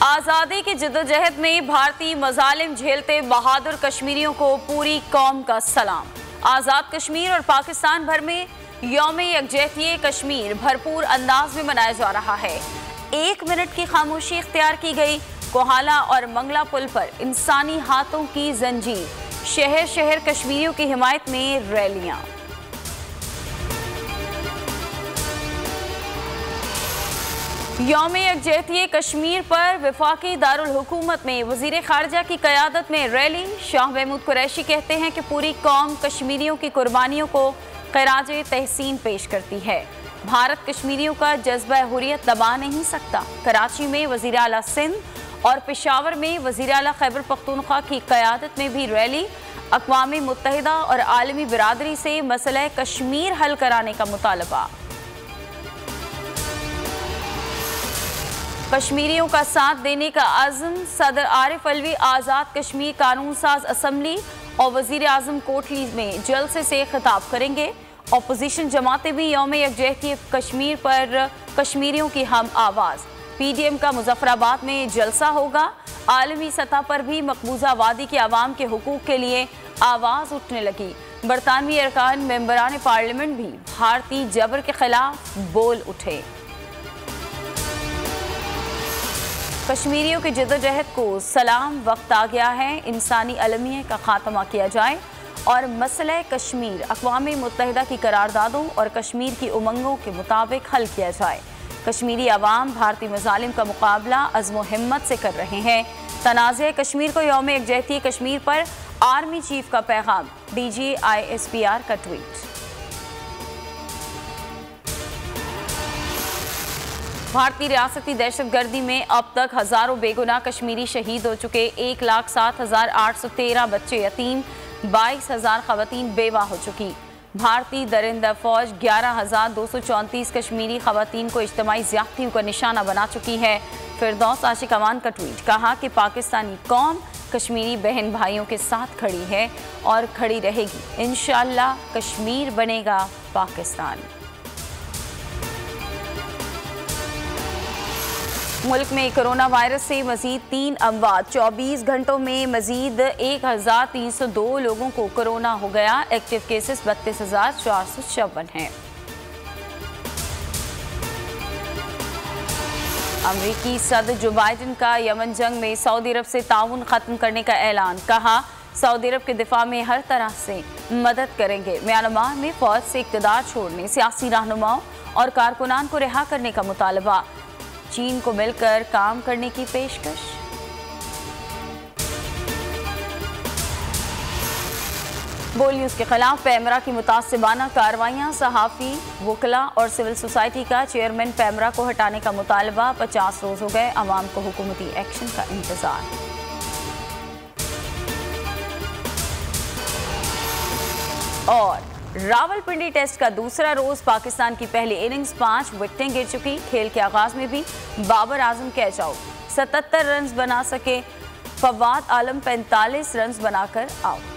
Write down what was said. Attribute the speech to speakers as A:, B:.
A: आज़ादी की जद्दोजहद में भारतीय मजालिम झेलते बहादुर कश्मीरियों को पूरी कौम का सलाम। आज़ाद कश्मीर और पाकिस्तान भर में यौम यकजहती कश्मीर भरपूर अंदाज में मनाया जा रहा है। 1 मिनट की खामोशी इख्तियार की गई। कोहाला और मंगला पुल पर इंसानी हाथों की जंजीर, शहर शहर कश्मीरियों की हिमायत में रैलियां। यौम यकजहती कश्मीर पर वफाकी दारुल हुकूमत में वजीर खारजा की क़यादत में रैली। शाह महमूद कुरैशी कहते हैं कि पूरी कौम कश्मीरियों की कुर्बानियों को ख़राज तहसीन पेश करती है। भारत कश्मीरियों का जज्बा हुर्रियत दबा नहीं सकता। कराची में वज़ीर आला सिंध और पेशावर में वज़ीर आला खैबर पख्तूनख्वा की क़यादत में भी रैली। अक़वाम मुत्तहिदा और आलमी बिरादरी से मसला कश्मीर हल कराने का मुतालबा। कश्मीरियों का साथ देने का अज़्म। सदर आरिफ अलवी आज़ाद कश्मीर कानून साज असम्बली और वज़ीर आज़म कोटली में जलसे से खिताब करेंगे। अपोजिशन जमातें भी यौम यकजहती कश्मीर पर कश्मीरियों की हम आवाज़। PDM का मुजफ्फराबाद में जलसा होगा। आलमी सतह पर भी मकबूजा वादी के अवाम के हुकूक के लिए आवाज़ उठने लगी। बरतानवी अरकान मेंबरान पार्लियामेंट भी भारतीय जबर के खिलाफ बोल उठे। कश्मीरियों की जद्दोजहद को सलाम। वक्त आ गया है इंसानी अलमियत का खात्मा किया जाए और मसला कश्मीर अक़वाम मुत्तहिदा की करारदादों और कश्मीर की उमंगों के मुताबिक हल किया जाए। कश्मीरी अवाम भारतीय मज़ालिम का मुकाबला अज़्म व हिम्मत से कर रहे हैं। तनाज़े कश्मीर को यौम यकजहती कश्मीर पर आर्मी चीफ का पैगाम। DG ISPR का ट्वीट। भारतीय रियासती दहशतगर्दी में अब तक हज़ारों बेगुनाह कश्मीरी शहीद हो चुके। 1,07,813 बच्चे यतीम, 22,000 ख़वातीन बेवा हो चुकी। भारतीय दरिंदा फौज 11,234 कश्मीरी ख़वातीन को इज्तिमाई ज़्यादतियों का निशाना बना चुकी है। फिरदौस आशिक अमान का ट्वीट। कहा कि पाकिस्तानी कौम कश्मीरी बहन भाइयों के साथ खड़ी है और खड़ी रहेगी। इंशाअल्लाह कश्मीर बनेगा पाकिस्तान। मुल्क में कोरोना वायरस से मजीद 3 अमवात। 24 घंटों में मजीद 1,302 लोगों को कोरोना हो गया। एक्टिव केसेस 32,454 हैं। अमरीकी सदर जो बाइडन का यमन जंग में सऊदी अरब से ताउन ख़त्म करने का ऐलान। कहा सऊदी अरब के दिफा में हर तरह से मदद करेंगे। म्यांमार में फौज से इक़्तिदार छोड़ने, सियासी रहनुमाओं और कारकुनान को रिहा करने का मुतालबा। चीन को मिलकर काम करने की पेशकश। बोल न्यूज़ के खिलाफ पैमरा की मुतासिबाना कार्रवाइयाँ। सहाफ़ी, वकला और सिविल सोसाइटी का चेयरमैन पैमरा को हटाने का मुतालबा। 50 रोज़ हो गए, अवाम को हुकूमती एक्शन का इंतजार। और रावलपिंडी टेस्ट का दूसरा रोज। पाकिस्तान की पहली इनिंग्स 5 विकेटें गिर चुकी। खेल के आगाज में भी Babar Azam catch out. 77 run बना सके। फवाद आलम 45 रन बनाकर आउट।